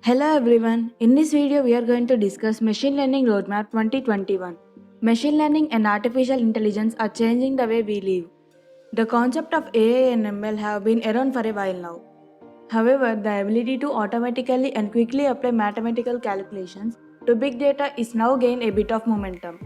Hello everyone, in this video we are going to discuss Machine Learning Roadmap 2021. Machine learning and artificial intelligence are changing the way we live. The concept of AI and ML have been around for a while now. However, the ability to automatically and quickly apply mathematical calculations to big data is now gained a bit of momentum.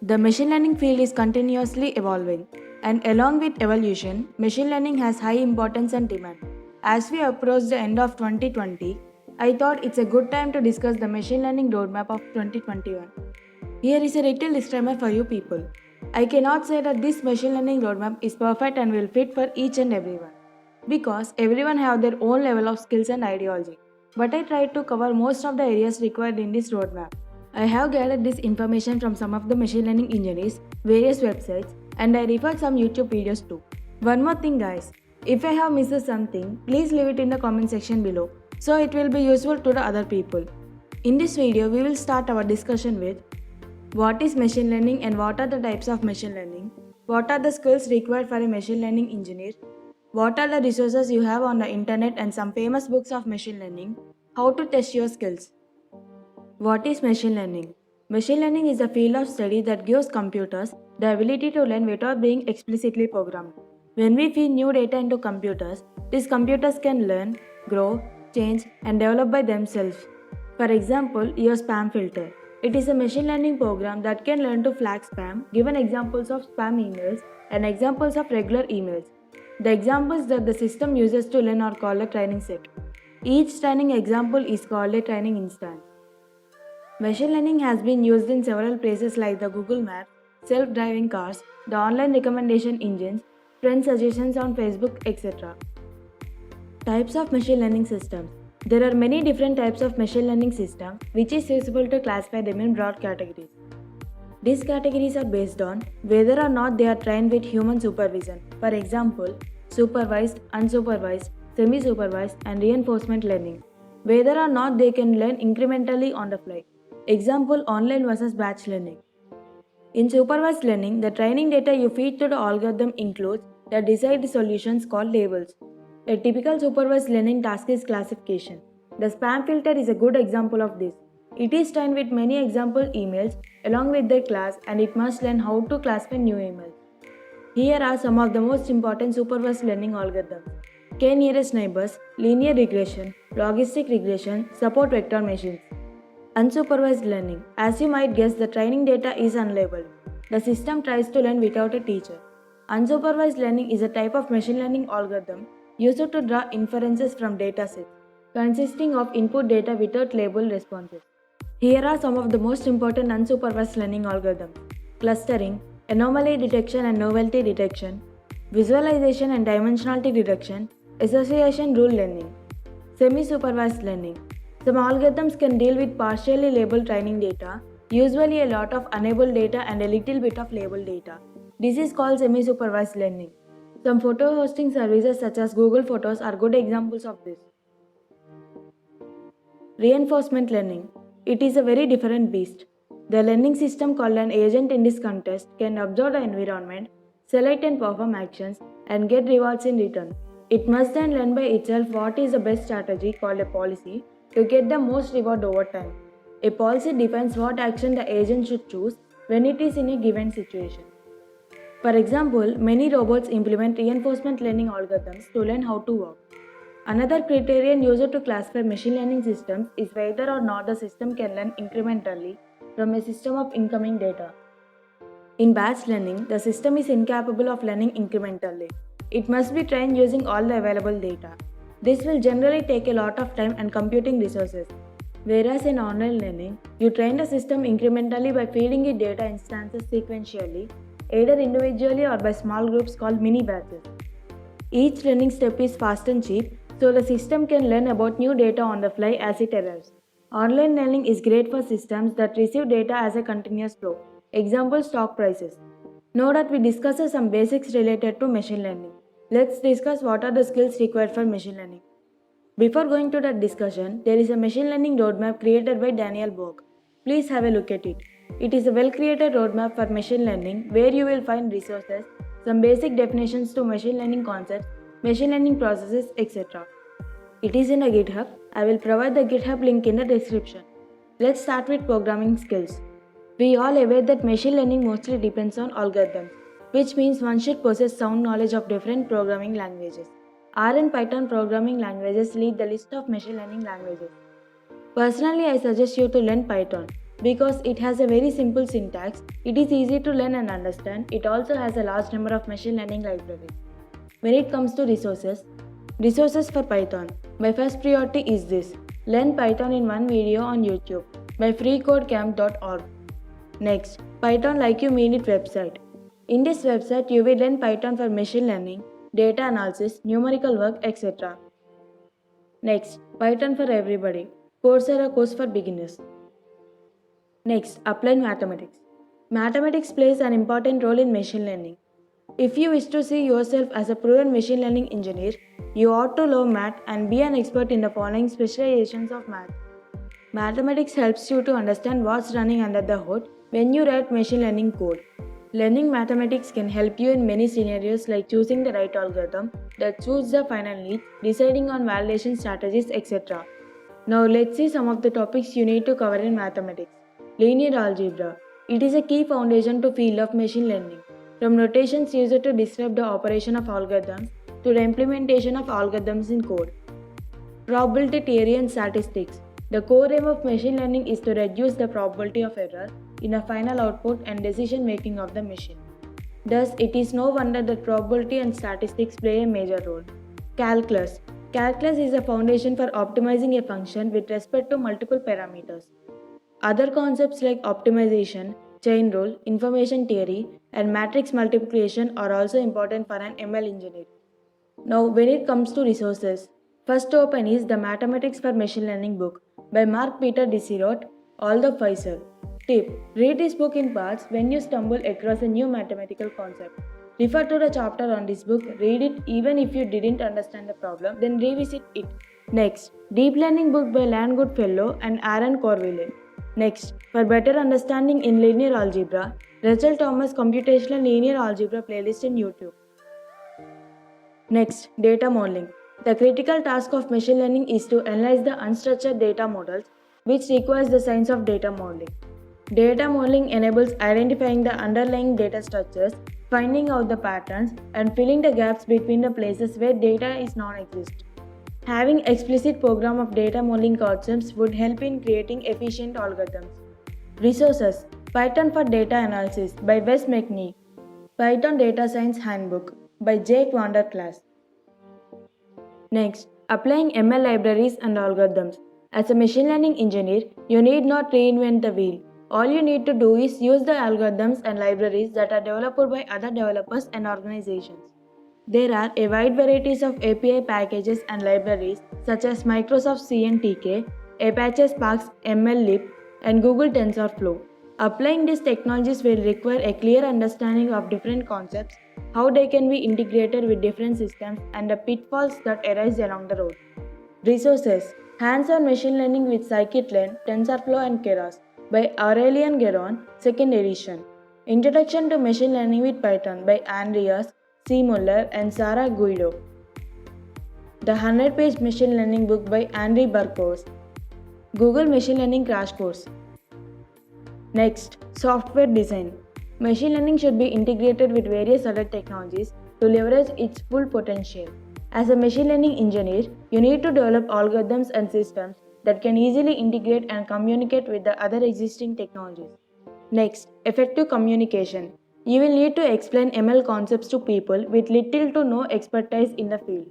The machine learning field is continuously evolving, and along with evolution, machine learning has high importance and demand. As we approach the end of 2020, I thought it's a good time to discuss the machine learning roadmap of 2021. Here is a little disclaimer for you people. I cannot say that this machine learning roadmap is perfect and will fit for each and everyone, because everyone have their own level of skills and ideology. But I tried to cover most of the areas required in this roadmap. I have gathered this information from some of the machine learning engineers, various websites, and I referred some YouTube videos too. One more thing guys, if I have missed something, please leave it in the comment section below so it will be useful to the other people. In this video, we will start our discussion with what is machine learning and what are the types of machine learning, what are the skills required for a machine learning engineer, what are the resources you have on the internet and some famous books of machine learning, how to test your skills. What is machine learning? Machine learning is a field of study that gives computers the ability to learn without being explicitly programmed. When we feed new data into computers, these computers can learn, grow, change, and develop by themselves. For example, your spam filter. It is a machine learning program that can learn to flag spam, given examples of spam emails and examples of regular emails. The examples that the system uses to learn are called a training set. Each training example is called a training instance. Machine learning has been used in several places like the Google Maps, self-driving cars, the online recommendation engines, friend suggestions on Facebook, etc. Types of machine learning systems. There are many different types of machine learning systems which is useful to classify them in broad categories. These categories are based on whether or not they are trained with human supervision. For example, supervised, unsupervised, semi-supervised and reinforcement learning. Whether or not they can learn incrementally on the fly. Example, online versus batch learning. In supervised learning, the training data you feed to the algorithm includes the desired solutions called labels. A typical supervised learning task is classification. The spam filter is a good example of this. It is trained with many example emails along with their class and it must learn how to classify new emails. Here are some of the most important supervised learning algorithms. K-nearest neighbors, linear regression, logistic regression, support vector machines. Unsupervised learning. As you might guess, the training data is unlabeled. The system tries to learn without a teacher. Unsupervised learning is a type of machine learning algorithm used to draw inferences from datasets, consisting of input data without labeled responses. Here are some of the most important unsupervised learning algorithms: clustering, anomaly detection and novelty detection, visualization and dimensionality reduction, association rule learning. Semi-supervised learning. Some algorithms can deal with partially labeled training data, usually a lot of unlabeled data and a little bit of labeled data. This is called semi-supervised learning. Some photo hosting services such as Google Photos are good examples of this. Reinforcement learning. It is a very different beast. The learning system called an agent in this context can observe the environment, select and perform actions, and get rewards in return. It must then learn by itself what is the best strategy called a policy to get the most reward over time. A policy defines what action the agent should choose when it is in a given situation. For example, many robots implement reinforcement learning algorithms to learn how to walk. Another criterion used to classify machine learning systems is whether or not the system can learn incrementally from a system of incoming data. In batch learning, the system is incapable of learning incrementally. It must be trained using all the available data. This will generally take a lot of time and computing resources. Whereas in online learning, you train the system incrementally by feeding it data instances sequentially, either individually or by small groups called mini batches. Each learning step is fast and cheap, so the system can learn about new data on the fly as it arrives. Online learning is great for systems that receive data as a continuous flow. Example, stock prices. Now that we discussed some basics related to machine learning, let's discuss what are the skills required for machine learning. Before going to that discussion, there is a machine learning roadmap created by Daniel Bock. Please have a look at it. It is a well-created roadmap for machine learning where you will find resources, some basic definitions to machine learning concepts, machine learning processes, etc. It is in a GitHub I will provide the GitHub link in the description. Let's start with programming skills. We all aware that machine learning mostly depends on algorithms, which means one should possess sound knowledge of different programming languages. R and Python programming languages lead the list of machine learning languages. Personally, I suggest you to learn Python because it has a very simple syntax, it is easy to learn and understand, it also has a large number of machine learning libraries. When it comes to resources for Python, my first priority is this: learn Python in one video on YouTube by freecodecamp.org. Next, Python Like You Mean It website. In this website, you will learn Python for machine learning, data analysis, numerical work, etc. Next, Python for everybody. Coursera course for beginners. Next, applied mathematics. Mathematics plays an important role in machine learning. If you wish to see yourself as a proven machine learning engineer, you ought to love math and be an expert in the following specializations of math. Mathematics helps you to understand what's running under the hood when you write machine learning code. Learning mathematics can help you in many scenarios like choosing the right algorithm that suits the final need, deciding on validation strategies, etc. Now let's see some of the topics you need to cover in mathematics. Linear algebra. It is a key foundation to field of machine learning. From notations used to describe the operation of algorithms to the implementation of algorithms in code. Probability theory and statistics. The core aim of machine learning is to reduce the probability of error in a final output and decision making of the machine. Thus, it is no wonder that probability and statistics play a major role. Calculus. Calculus is a foundation for optimizing a function with respect to multiple parameters. Other concepts like optimization, chain rule, information theory, and matrix multiplication are also important for an ML engineer. Now, when it comes to resources, first to open is the Mathematics for Machine Learning book by Mark Peter Desirot, Aldous Faisal. Tip: read this book in parts when you stumble across a new mathematical concept. Refer to the chapter on this book, read it even if you didn't understand the problem, then revisit it. Next, Deep Learning book by Lan Goodfellow and Aaron Corville. Next, for better understanding in linear algebra, Rachel Thomas Computational Linear Algebra playlist in YouTube. Next, data modeling. The critical task of machine learning is to analyze the unstructured data models, which requires the science of data modeling. Data modeling enables identifying the underlying data structures, finding out the patterns, and filling the gaps between the places where data is non-existent. Having explicit program of data modeling concepts would help in creating efficient algorithms. Resources: Python for Data Analysis by Wes McNee, Python Data Science Handbook by Jake Vanderklas. Next, applying ML libraries and algorithms. As a machine learning engineer, you need not reinvent the wheel. All you need to do is use the algorithms and libraries that are developed by other developers and organizations. There are a wide varieties of API packages and libraries such as Microsoft CNTK, Apache Spark's MLlib, and Google TensorFlow. Applying these technologies will require a clear understanding of different concepts, how they can be integrated with different systems, and the pitfalls that arise along the road. Resources: Hands-on Machine Learning with Scikit-learn, TensorFlow and Keras by Aurélien Guérin, 2nd edition. Introduction to Machine Learning with Python by Andreas C. Muller and Sarah Guido. The 100-page Machine Learning book by Andrew Burkos. Google Machine Learning Crash Course. Next, software design. Machine learning should be integrated with various other technologies to leverage its full potential. As a machine learning engineer, you need to develop algorithms and systems that can easily integrate and communicate with the other existing technologies. Next, effective communication. You will need to explain ML concepts to people with little to no expertise in the field.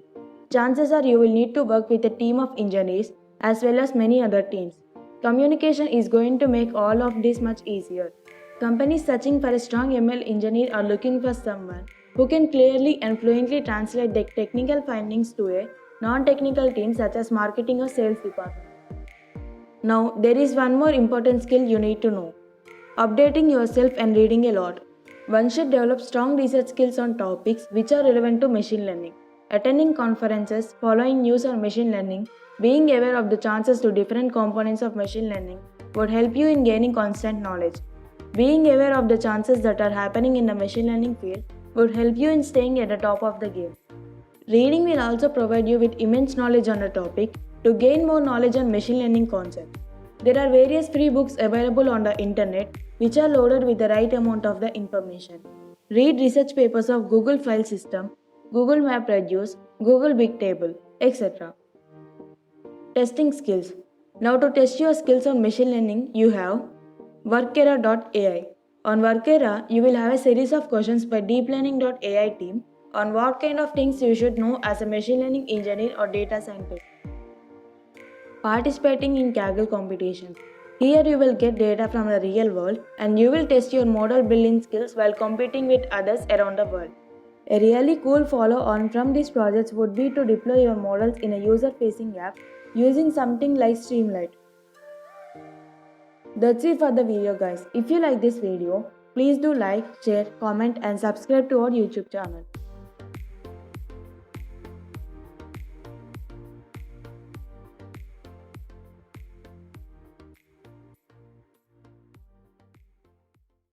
Chances are you will need to work with a team of engineers as well as many other teams. Communication is going to make all of this much easier. Companies searching for a strong ML engineer are looking for someone who can clearly and fluently translate the technical findings to a non-technical team such as marketing or sales department. Now, there is one more important skill you need to know: updating yourself and reading a lot. One should develop strong research skills on topics which are relevant to machine learning. Attending conferences, following news on machine learning, being aware of the chances to different components of machine learning would help you in gaining constant knowledge. Being aware of the chances that are happening in the machine learning field would help you in staying at the top of the game. Reading will also provide you with immense knowledge on the topic to gain more knowledge on machine learning concepts. There are various free books available on the internet which are loaded with the right amount of the information. Read research papers of Google File System, Google MapReduce, Google Bigtable, etc. Testing skills. Now to test your skills on machine learning, you have Workera.ai. On Workera, you will have a series of questions by DeepLearning.ai team on what kind of things you should know as a machine learning engineer or data scientist. Participating in Kaggle competitions. Here you will get data from the real world and you will test your model building skills while competing with others around the world. A really cool follow on from these projects would be to deploy your models in a user facing app using something like Streamlit. That's it for the video guys. If you like this video, please do like, share, comment and subscribe to our YouTube channel.